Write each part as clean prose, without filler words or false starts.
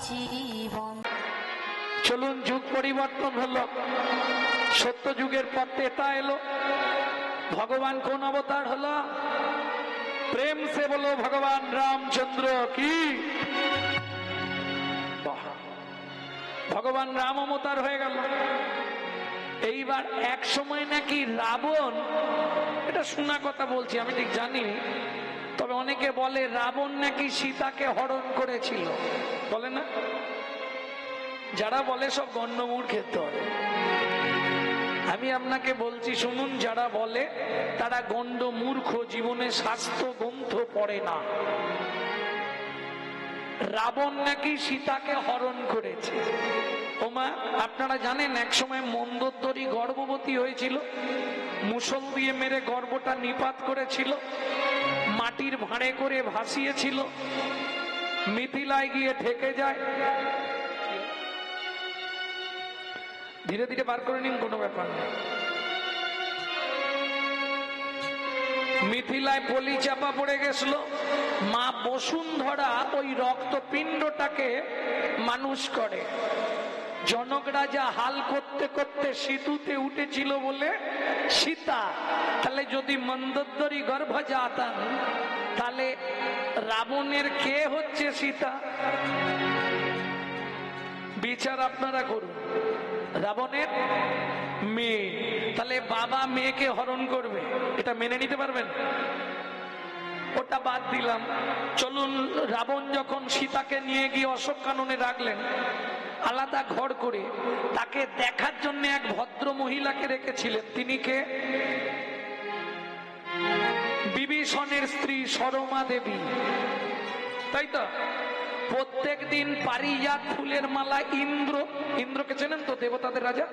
জীবন। চলুন, যুগ পরিবর্তন হলো, সত্য যুগের পর ত্রেতা এলো। ভগবান কোন অবতার হলো? প্রেম সে বলো ভগবান রামচন্দ্র কি। ভগবান রাম অবতার হয়ে গেল। এইবার এক সময় নাকি রাবণ, এটা শোনা কথা বলছি, আমি ঠিক জানি, তবে অনেকে বলে রাবণ নাকি সীতাকে হরণ করেছিল, বলে না? যারা বলে সব গণ্ডমূর্খের দল। আমি আপনাকে বলছি শুনুন, যারা বলে তারা গণ্ডমূর্খ, জীবনে শাস্ত্র গ্রন্থ পড়ে না। রাবণ নাকি সীতাকে হরণ করেছে। ওমা, আপনারা জানেন এক সময় মন্দোদরী গর্ভবতী হয়েছিল, মুষল দিয়ে মেরে গর্ভটা নিপাত করেছিল, মাটির ভাঁড়ে করে ভাসিয়েছিল, মিথিলায় গিয়ে ঠেকে যায়। ধীরে ধীরে বার করে নিন, কোনো ব্যাপার নেই। মিথিলায় পলি চাপা পড়ে গেছিল। মা বসুন্ধরা ওই রক্তপিণ্ডটাকে মানুষ করে। জনক রাজা হাল করতে করতে সিঁথুতে উঠেছিল বলে সীতা। তাহলে যদি মন্দোদরী গর্ভজাতান, তাহলে রাবণের কে হচ্ছে সীতা? বিচার আপনারা করুন। রাবণের মেয়ে, তাহলে বাবা মেয়েকে হরণ করবে, এটা মেনে নিতে পারবেন? ওটা বাদ দিলাম। চলুন, রাবণ যখন সীতাকে নিয়ে গিয়ে অশোক কাননে রাখলেন আলাদা ঘর করে, তাকে দেখার জন্য এক ভদ্র মহিলাকে রেখেছিলেন। তিনি কে? বিভীষণের স্ত্রী সরমা দেবী, তাই তো? প্রত্যেক দিন পারিজাত ফুলের মালা ইন্দ্রকে চেনেন তো, দেবতাদের রাজা,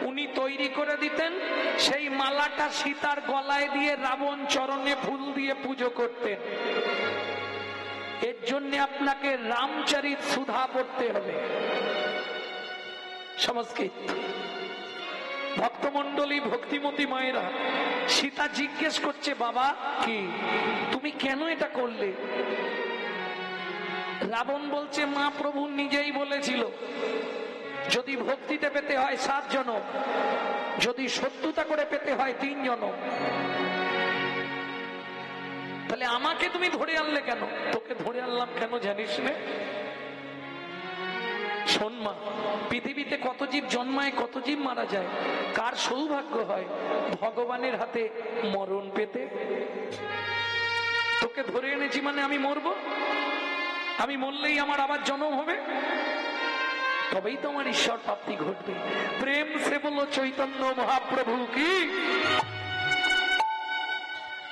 উনি তৈরি করে দিতেন। সেই মালাটা সীতার গলায় দিয়ে রাবণ চরণে ফুল দিয়ে পুজো করতেন। এর জন্য আপনাকে রামচরিত সুধা পড়তে হবে, সংস্কৃত। ভক্তমন্ডলী, ভক্তিমতী মায়েরা, সীতা জিজ্ঞেস করছে, বাবা কি তুমি কেন এটা করলে? রাবণ বলছে, মা প্রভু নিজেই বলেছিল যদি ভক্তিতে পেতে হয় 7 জনম, যদি শত্রুতা করে পেতে হয় 3 জনম। তাহলে আমাকে তুমি ধরে আনলে কেন? তোকে ধরে আনলাম কেন জানিস না? শোন মা, পৃথিবীতে কত জীব জন্মায়, কত জীব মারা যায়, কার সৌভাগ্য হয় ভগবানের হাতে মরণ পেতে? তোকে ধরে এনেছি মানে আমি মরবো? আমি মরলেই আমার আবার জন্ম হবে, তবেই তো আমার ঈশ্বর প্রাপ্তি ঘটবে। প্রেম সে বলো চৈতন্য মহাপ্রভু কি।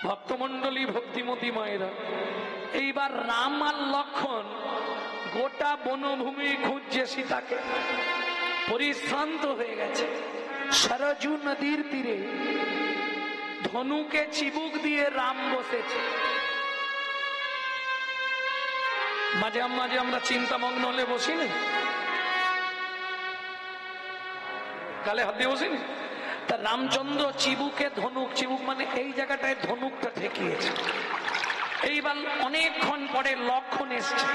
ভক্তমন্ডলী, ভক্তিমতী মায়েরা, এইবার রাম আর লক্ষণ গোটা বনভূমি খুঁজছে সীতাকে। পরিশ্রান্ত হয়ে গেছে। সরজু নদীর তীরে ধনুকে চিবুক দিয়ে রাম বসেছে। মাঝে মাঝে আমরা চিন্তামগ্ন হলে বসি না, কালে হাত দিয়ে বসি না, তা রামচন্দ্র চিবুকে ধনুক, চিবুক মানে এই জায়গাটায় ধনুকটা ঠেকিয়েছে। এইবার অনেকক্ষণ পরে লক্ষণ এসছে।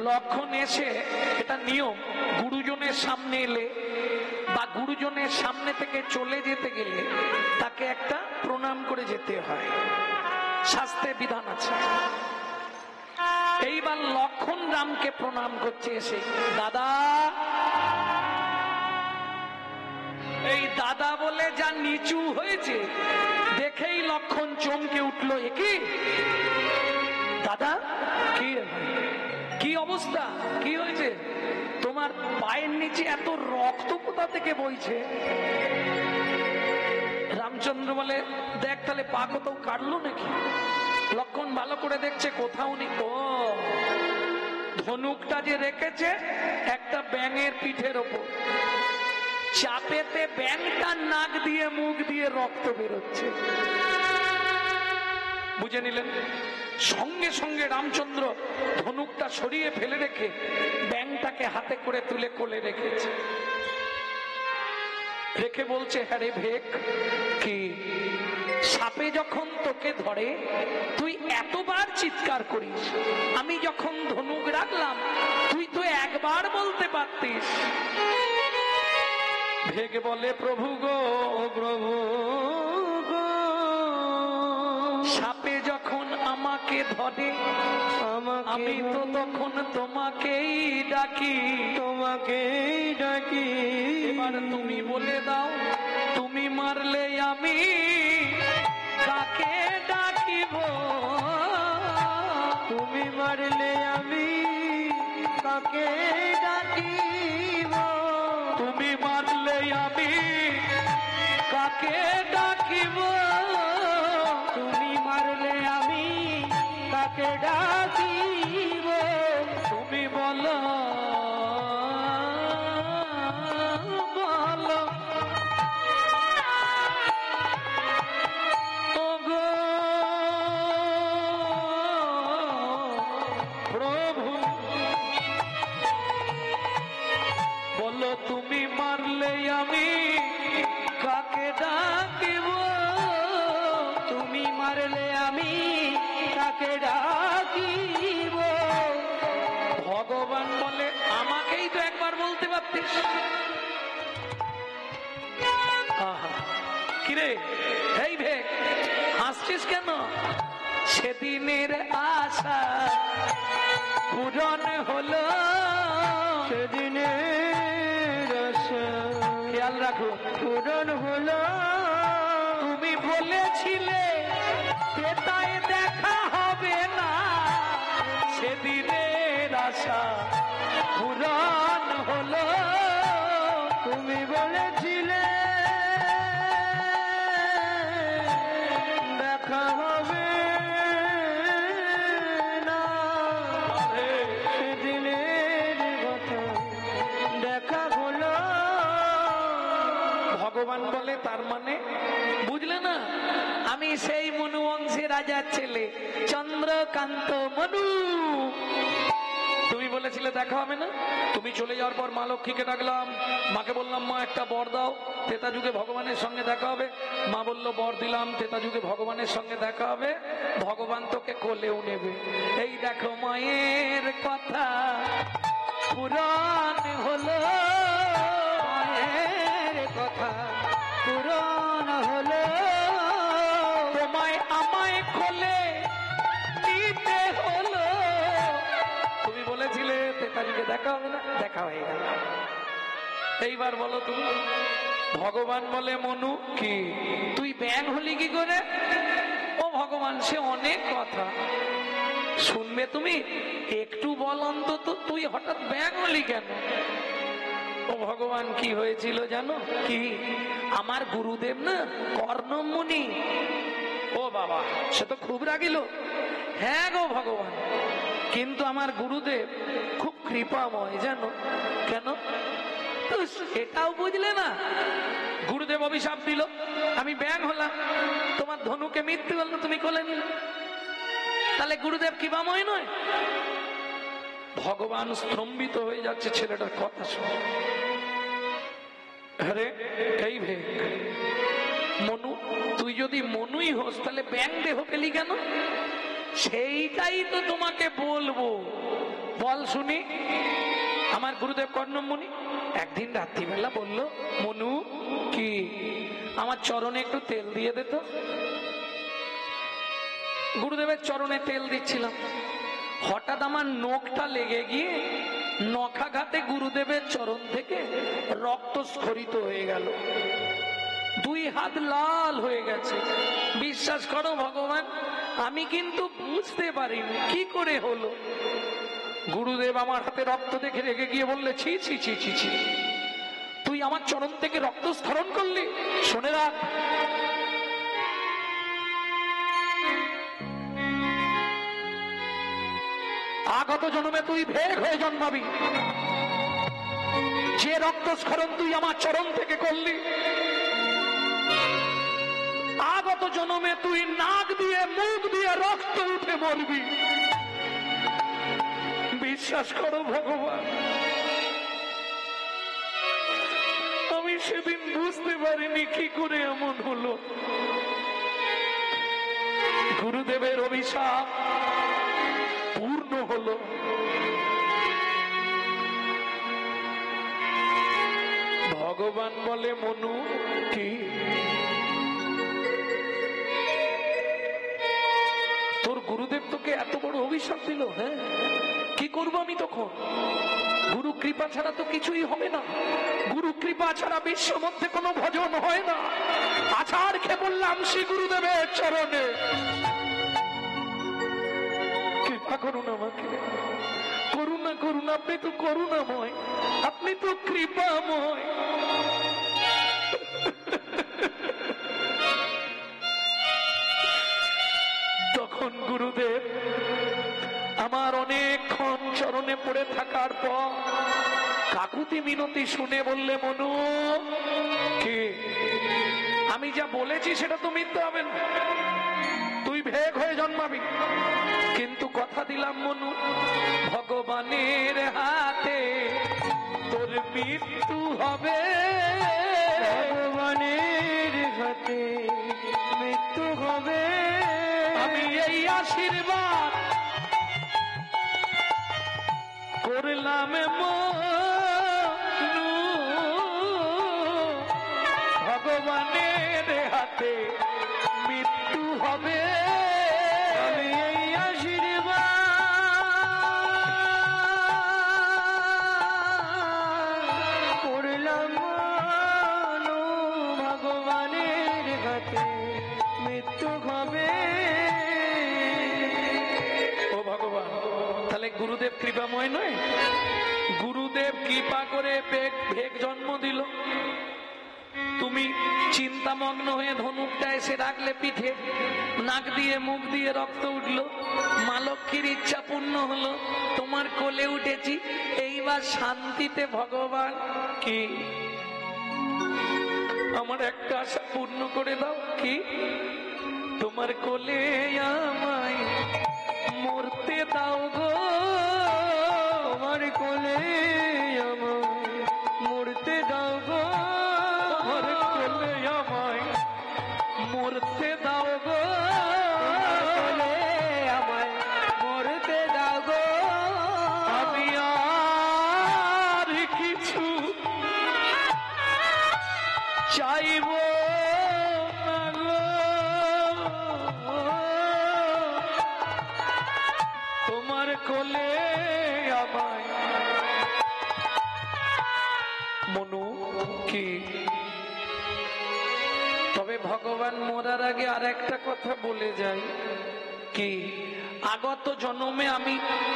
লক্ষণ এসে, এটা নিয়ম, গুরুজনের সামনে এলে বা গুরুজনের সামনে থেকে চলে যেতে গেলে তাকে একটা প্রণাম করে যেতে হয়, শাস্ত্রে বিধান আছে। এইবার লক্ষণ রামকে প্রণাম করছে এসে, দাদা। এই দাদা বলে যা নিচু হয়েছে দেখেই লক্ষণ চমকে উঠলো, একই দাদা কি কি অবস্থা, কি হয়েছে? তোমার পায়ের নিচে এত রক্ত কোথা থেকে বইছে? রামচন্দ্র বলে, দেখ তাহলে পা কোথাও কাটলো নাকি? লক্ষণ ভালো করে দেখছে, কোথাও নেই। ও, ধনুকটা যে রেখেছে একটা ব্যাঙের পিঠের ওপর, চাপেতে ব্যাঙটার নাক দিয়ে মুখ দিয়ে রক্ত বেরোচ্ছে। বুঝে নিলেন? সঙ্গে সঙ্গে রামচন্দ্র ধনুকটা সরিয়ে ফেলে রেখে ব্যাঙটাকে হাতে করে তুলে কোলে রেখেছে। রেখে বলছে, হ্যাঁ রে ভেক কি সাপে যখন তোকে ধরে তুই এতবার চিৎকার করিস, আমি যখন ধনুক রাখলাম তুই তো একবার বলতে পারতিস। ভেগে বলে প্রভু গো প্রভু গো, সাপে যখন আমাকে ধরে আমি তো তখন তোমাকেই ডাকি, তোমাকেই ডাকি। এবার তুমি বলে দাও তুমি মারলে আমি কাকে ডাকিব, তুমি মারলে আমি কাকে ডাকিব, তুমি মারলে আমি কাকে ডাকিব, তুমি মারলে আমি কাকে ডাকিব, তুমি বলো বলো। ওগো প্রভু বলো তুমি মারলে আমি কাকে ডাকিব, তুমি মারলে আমি কাকে ডাকিব। ভগবান বলে আমাকেই তো একবার বলতে পারতিস। কিরে এই ভেক হাসছিস কেন? সেদিনের আশা পূরণ হলো, সেদিনের আশা খেয়াল রাখো পূরণ হলো। তুমি বলেছিলে বেতায় দেখা হবে না, সেদিনের আশা পূরণ হলো। তুমি বলেছিলে দেখা হবে না, সেদিনের কথা দেখা হলো। ভগবান বলে তার মানে বুঝলে না, আমি সেই মনু বংশী রাজার ছেলে চন্দ্রকান্ত মনু। তুমি বলেছিলে দেখা হবে না, তুমি চলে যাওয়ার পর মা লক্ষ্মীকে ডাকলাম, মাকে বললাম মা একটা বর দাও, ত্রেতা যুগে ভগবানের সঙ্গে দেখা হবে। মা বলল বর দিলাম, ত্রেতা যুগে ভগবানের সঙ্গে দেখা হবে, ভগবান তোকে কোলেও নেবে। এই দেখো মায়ের কথা পূরণ হলো, মায়ের কথা পূরণ হলো। তোমায় আমায় কোলে নিতে হলো, তুমি বলেছিলে ত্রেতা যুগে দেখা হবে না, দেখা হয়ে গেল। এইবার বলো তুমি। ভগবান বলে মনু কি তুই ব্যাং হলি কি করে? ও ভগবান সে অনেক কথা শুনবে তুমি, একটু বল অন্তত তুই হঠাৎ ব্যাং হলি কেন? ও ভগবান কি হয়েছিল জানো কি? আমার গুরুদেব না কর্ণম মুনি, ও বাবা সে তো খুব রাগিল। হ্যাঁ গো ভগবান, কিন্তু আমার গুরুদেব খুব কৃপাময় জানো। কেন? এটাও বুঝলে না? গুরুদেব অভিশাপ দিল, আমি ব্যাং হলাম, তোমার ধনুকে মৃত্যু হল, তুমি কোলে নিলে, তাহলে গুরুদেব কৃপাময় নয়? ভগবান স্তম্ভিত হয়ে যাচ্ছে ছেলেটার কথা শুনে। আরে এই ভে মনু, তুই যদি মনুই হোস তাহলে ব্যাং দেহ পেলি কেন? সেইটাই তো তোমাকে বলবো, বল শুনি। আমার গুরুদেব কর্ণম মুনি একদিন রাত্রিবেলা বলল, মনু কি আমার চরণে একটু তেল দিয়ে দে তো। গুরুদেবের চরণে তেল দিচ্ছিলাম, হঠাৎ আমার নখটা লেগে গিয়ে নখাঘাতে গুরুদেবের চরণ থেকে রক্ত স্খলিত হয়ে গেল, দুই হাত লাল হয়ে গেছে। বিশ্বাস করো ভগবান, আমি কিন্তু বুঝতে পারিনি কি করে হলো। গুরুদেব আমার হাতে রক্ত দেখে রেগে গিয়ে বললে, ছি ছি ছি ছি ছি, তুই আমার চরণ থেকে রক্ত স্খলন করলি। শুনে রাখ, আগত জন্মে তুই ভেগ হয়ে জন্মাবি। যে রক্ত স্খলন তুই আমার চরণ থেকে করলি, আগত জন্মে তুই নাক দিয়ে মুখ দিয়ে রক্ত উঠে মরবি। বিশ্বাস করো ভগবান, আমি সেদিন বুঝতে পারিনি কি করে এমন হলো। গুরুদেবের অভিশাপ পূর্ণ হলো। ভগবান বলে মনু কি তোর গুরুদেব তোকে এত বড় অভিশাপ দিল? হ্যাঁ, কি করবো আমি তখন? গুরু কৃপা ছাড়া তো কিছুই হবে না। গুরু কৃপা ছাড়া বিশ্ব মধ্যে কোনো ভজন হয় না। আছাড় খেয়ে বললাম শ্রী গুরুদেবের চরণে কৃপা করুন আমাকে, করুণা করুন, আপনি তো করুণাময়, আপনি তো কৃপাময়। তখন গুরুদেব আমার অনেকক্ষণ চরণে পড়ে থাকার পর কাকুতি মিনতি শুনে বললে মনু কি আমি যা বলেছি সেটা তো মিথ্যা হবে না, তুই ভেগ হয়ে জন্মাবি, কিন্তু কথা দিলাম মনু ভগবানের হাতে তোর মৃত্যু হবে, ভগবানের হাতে মৃত্যু হবে। আমি এই আশীর্বাদ করলাম মনু ভগবানের হাতে মৃত্যু হবে। আমি এই আশীর্বাদ করলাম মনু ভগবানের হাতে মৃত্যু হবে। ও ভগবান, তাহলে গুরুদেব কৃপাময় নয়? গুরুদেব কৃপা করে ভেগ জন্ম দিল, তুমি চিন্তামগ্ন হয়ে ধনুকটা এসে রাখলে পিঠে, নাক দিয়ে মুখ দিয়ে রক্ত উঠলো, মা লক্ষ্মীর ইচ্ছা পূর্ণ হলো, তোমার কোলে উঠেছি, এইবার শান্তিতে ভগবান কি আমার একটা আশা পূর্ণ করে দাও, কি তোমার কোলে আমায় মরতে দাও গো, তোমার কোলে আমায় মরতে দাও গো, তোমার কোলে আমায় মরতে দাও গো, কোলে আমায় মরতে দাও গো। আমি আর কিছু চাইব না গো, তোমার কোলে আমায়। মনু কি তবে ভগবান মরার আগে আর একটা কথা বলে যাই, কি আগত জন্মে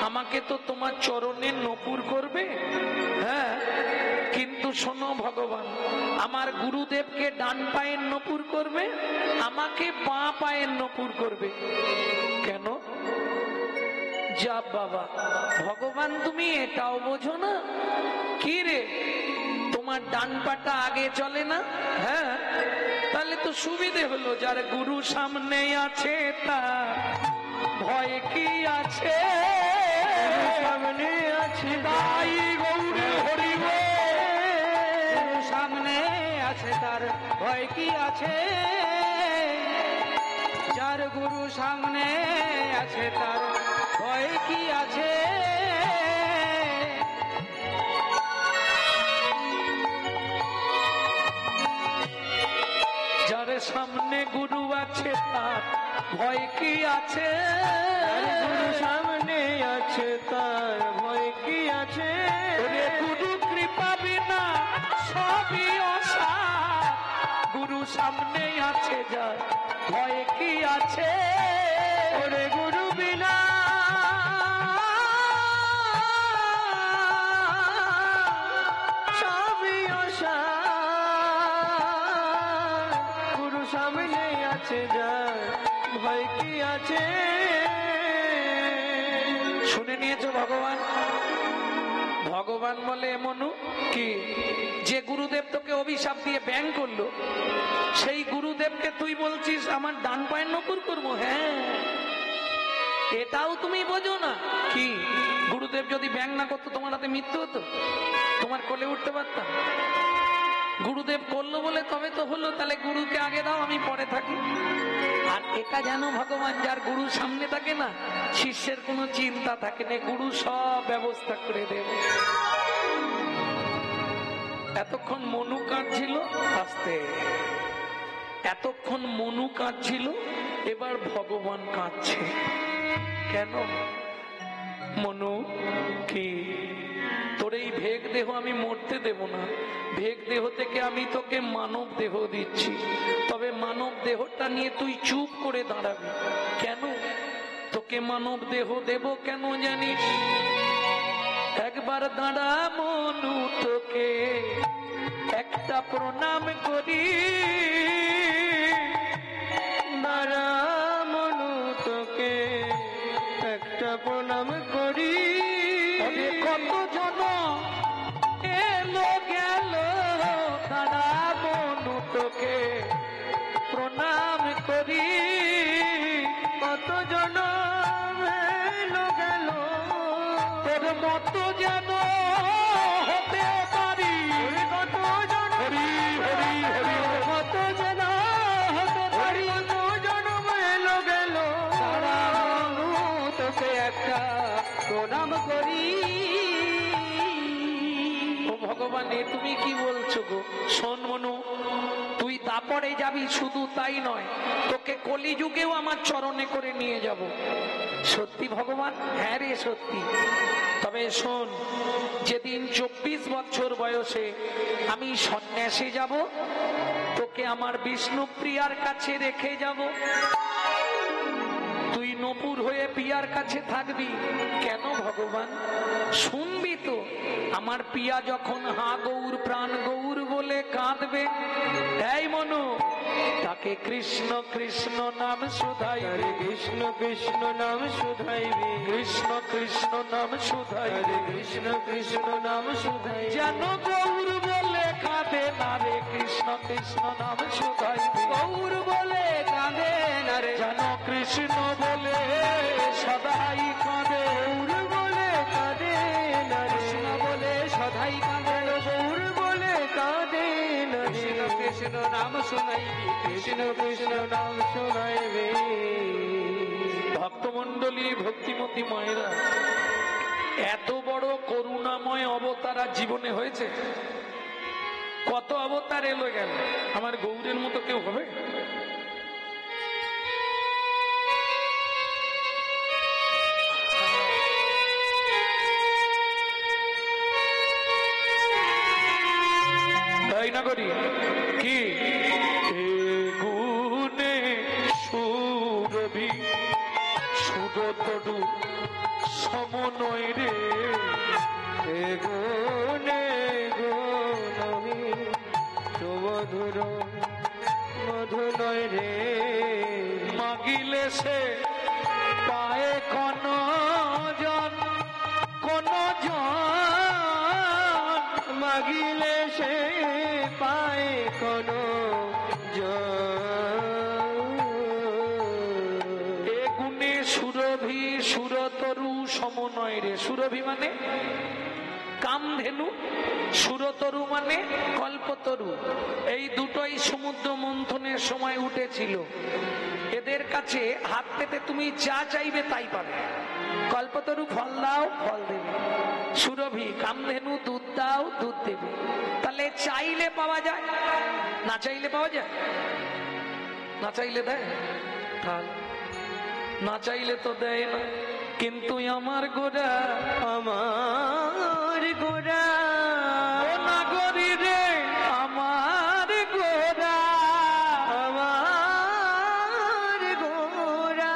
আমাকে তো তোমার চরণে নপুর করবে, হ্যাঁ, কিন্তু শোনো ভগবান, আমার গুরুদেবকে ডান পায়ের নপুর করবে, আমাকে বাঁ পায়ের নপুর করবে। কেন? যা বাবা, ভগবান তুমি এটাও বোঝো না? কি রে, তোমার ডান পাটা আগে চলে না? হ্যাঁ, তাহলে তো সুবিধে হলো, যার গুরু সামনে আছে তার ভয় কি আছে, সামনে আছে তাই গৌরে হরিব, সামনে আছে তার ভয় কি আছে, যার গুরু সামনে আছে তার ভয় কি আছে। যার সামনে গুরু আছে তার ভয় কি আছে, গুরু সামনে আছে তার ভয় কি আছে। গুরু কৃপা বিনা সবই অসার, গুরু সামনে আছে যার ভয় কি আছে। ওরে গুরু বিনা সবই অসার, গুরু সামনে আছে যার ভয় কি আছে। শুনে নিয়েছো ভগবান? ভগবান বলে মনু কি যে গুরুদেব তোকে অভিশাপ দিয়ে ব্যাং করলো, সেই গুরুদেবকে তুই বলছিস আমার ডান পায়ের নপুর করবো? হ্যাঁ, এটাও তুমি বোঝো না? কি গুরুদেব যদি ব্যাং না করতো তোমার হাতে মৃত্যু হতো, তোমার কোলে উঠতে পারতাম? গুরুদেব করলো বলে তবে তো হলো, তাহলে গুরুকে আগে দাও, আমি পরে থাকি। আর এটা যেন ভগবান, যার গুরুর সামনে থাকে না, শিষ্যের কোনো চিন্তা থাকে না, গুরু সব ব্যবস্থা করে দেবে। এতক্ষণ মনু কাঁদছিল, আস্তে, এতক্ষণ মনু কাঁদছিল, এবার ভগবান কাঁদছে। কেন? মনু, কি তোর এই ভেগ দেহ আমি মরতে দেব না, ভেগ দেহ থেকে আমি তোকে মানব দেহ দিচ্ছি, তবে মানব দেহটা নিয়ে তুই চুপ করে দাঁড়াবি। কেন তোকে মানব দেহ দেব কেন জানিস? একবার দাঁড়া মনু, তোকে একটা প্রণাম করি। দাঁড়া মনু, তোকে একটা প্রণাম করি। কত জন এলো গেল, দাঁড়া মনু, তোকে প্রণাম করি। কত জন এলো গেল, তোর মতো যেন হতে পারি। কত জন হরি হরি হরি, কত জন হতে পারি। কত জন এলো গেল, দাঁড়া মনু, তোকে একটা প্রণাম করি। ও ভগবান, এ তুমি কি বলছো গো? শোন মনু, তুই তারপরে যাবি, শুধু তাই নয়, তোকে কলিযুগেও আমার চরণে করে নিয়ে যাব। সত্যি ভগবান? হ্যাঁ রে সত্যি। তবে শোন, যেদিন 24 বছর বয়সে আমি সন্ন্যাসে যাব, তোকে আমার বিষ্ণুপ্রিয়ার কাছে রেখে যাব। তুই নপুর হয়ে পিয়ার কাছে থাকবি। কেন ভগবান? শুনবি তো, আমার পিয়া যখন হা গৌর প্রাণ গৌর বলে কাঁদবে, এই মনু, তাকে কৃষ্ণ কৃষ্ণ নাম শুধাইবে। কৃষ্ণ কৃষ্ণ নাম শুধাইবে, কৃষ্ণ কৃষ্ণ নাম শুধাইবে। কৃষ্ণ কৃষ্ণ নাম শুধাইবে। যেন গৌর বলে কাঁদে না রে, কৃষ্ণ কৃষ্ণ নাম শুধাইবে। গৌর বলে কাঁদে না রে, যেন কৃষ্ণ বলে সদাই কাঁদে। গৌর বলে কাঁদে না রে, কৃষ্ণ বলে সদাই কাঁদে। গৌর বলে কাঁদে না রে, কৃষ্ণ কৃষ্ণ নাম শুনাইবি, কৃষ্ণ কৃষ্ণ নাম শুনাইবে। ভক্তমন্ডলী, ভক্তিমতী মায়েরা, এত বড় করুণাময় অবতার আর জীবনে হয়েছে? কত অবতার এলো গেল, আমার গৌরের মতো কেউ হবে? তাই না করি কি? এ গুণে সুরভি সুরতরু সমনয় রে, এ গুণে গুণমি সুমধুর মধুনয় রে। মাগিলে সে পায়ে কোন জন, কোন জন মাগিলে সে পায় কোন এ গুণে সুরভি সুরতরু সমনয় রে। সুরভি মানে কামধেনু, সুরতরু মানে কল্পতরু। এই দুটোই সমুদ্র মন্থনের সময় উঠেছিল। এদের কাছে হাত পেতে তুমি যা চাইবে তাই পাবে। কল্পতরু ফল দাও, ফল দেবে। সুরভি কামধেনু দুধ দাও, দুধ দেবে। তাহলে চাইলে পাওয়া যায়, না চাইলে পাওয়া যায়? না চাইলে দেয়? না চাইলে তো দেয় না। কিন্তু আমার গোরা, আমার গোরা, ও নাগরী রে, আমার গোরা, আমার গোরা,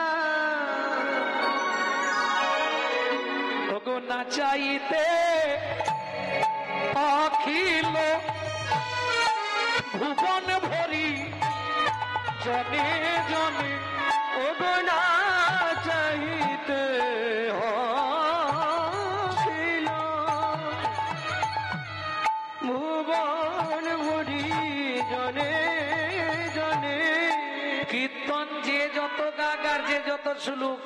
ওগো না চাইতে অখিল ভুবন ভরি জনে জনে। ওগো না চাহিতে অখিল ভুবন ভরি জনে জনে। কীর্তন যে যত গাগার, যে যত সুলুক,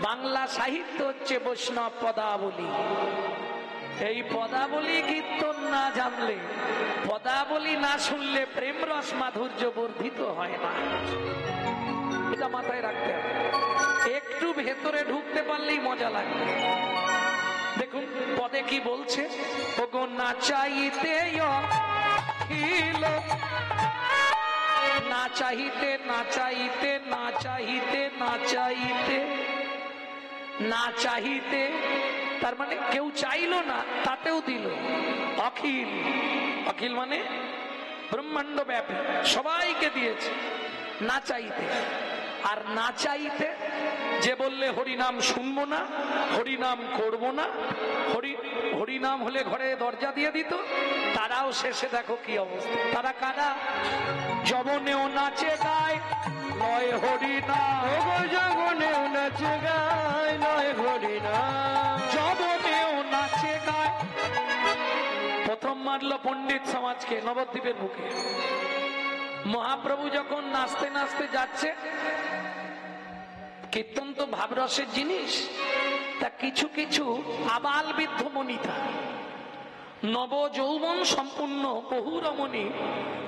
বাংলা সাহিত্য হচ্ছে বৈষ্ণব পদাবলী। এই পদাবলী কীর্তন না জানলে, পদাবলী না শুনলে প্রেম রস মাধুর্য বর্ধিত হয় না। এটা মাথায় রাখতে হবে। একটু ভেতরে ঢুকতে পারলেই মজা লাগবে। দেখুন পদে কি বলছে, ওগো না চাইতে অখিল, না চাইতে না চাইতে না চাইতে না চাইতে না চাইতে, তার মানে কেউ চাইলো না তাতেও দিল। অখিল, অখিল মানে ব্রহ্মাণ্ড ব্যাপী, সবাইকে দিয়েছে না চাইতে। আর না চাইতে যে বললে হরিনাম শুনবো না, হরিনাম করবো না, হরিনাম হলে ঘরে দরজা দিয়ে দিত, তারাও শেষে দেখো কি অবস্থা। তারা কারা? যবনেও নাচে গায় লয় হরিনাম, যবনেও নাচে গায় লয় হরিনাম, যবনেও নাচে গায়। প্রথম মারল পণ্ডিত সমাজকে নবদ্বীপের বুকে। মহাপ্রভু যখন নাচতে নাচতে যাচ্ছে, কীর্তন তো ভাবরসের জিনিস, তা কিছু কিছু আবাল বৃদ্ধ মনিতা, নব যৌবন সম্পূর্ণ বহু রমণী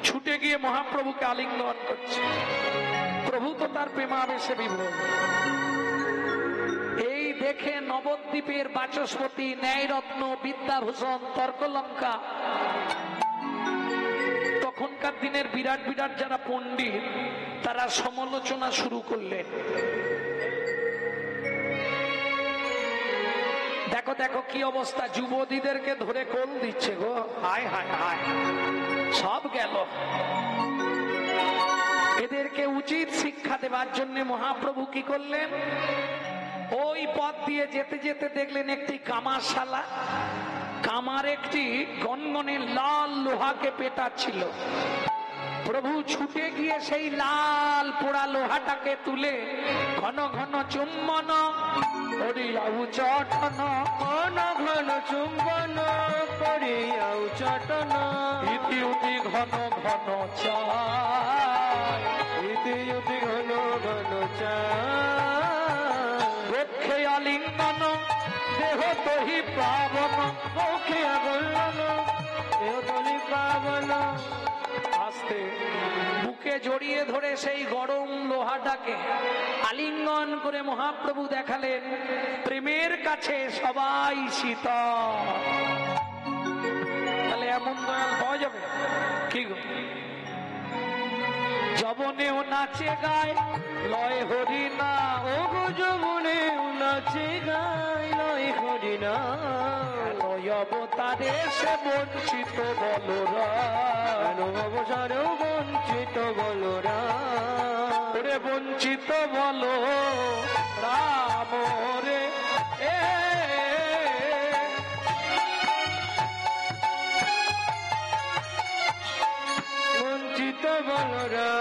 ছুটে গিয়ে মহাপ্রভুকে আলিঙ্গন করছে। প্রভু তো তার প্রেমাবেশে বিভোর। এই দেখে নবদ্বীপের বাচস্পতি, ন্যায়রত্ন, বিদ্যাভূষণ, তর্কলঙ্কা, তখনকার দিনের বিরাট বিরাট যারা পণ্ডিত, তারা সমালোচনা শুরু করলেন। দেখো দেখো কি অবস্থা, যুবতীদেরকে ধরে কোল দিচ্ছে গো, হায় হায় হায়, সব গেল। এদেরকে উচিত শিক্ষা দেবার জন্য মহাপ্রভু কি করলেন, ওই পথ দিয়ে যেতে যেতে দেখলেন একটি কামারশালা, কামার একটি গনগনে লাল লোহাকে পেটাচ্ছিল। প্রভু ছুটে গিয়ে সেই লাল পোড়া লোহাটাকে তুলে ঘন ঘন চুম্বন করিয়াউ চটন, ঘন ঘন চুম্বন করিয়াউ চটন, ইতি উতি ঘন ঘন চায়, ইতি উতি ঘন ঘন চায়, বক্ষে আলিঙ্গন দেহ তহি পাবন, বক্ষে আলিঙ্গন দেহ তহি পাবন। আস্তে বুকে জড়িয়ে ধরে সেই গরম লোহাটাকে আলিঙ্গন করে মহাপ্রভু দেখালেন, প্রেমের কাছে সবাই শীতল। তাহলে এমন দয়াল পাওয়া যাবে কি গো? যবনেও নাচে গায় লয় হরিনাম, ও গো যবনেও নাচে গায় লয় হরিনাম, লয় অবতারে সে বঞ্চিত বলরা, অবসরেও বঞ্চিত বলরা, ওরে বঞ্চিত বলো রাম রে, বঞ্চিত বলরা,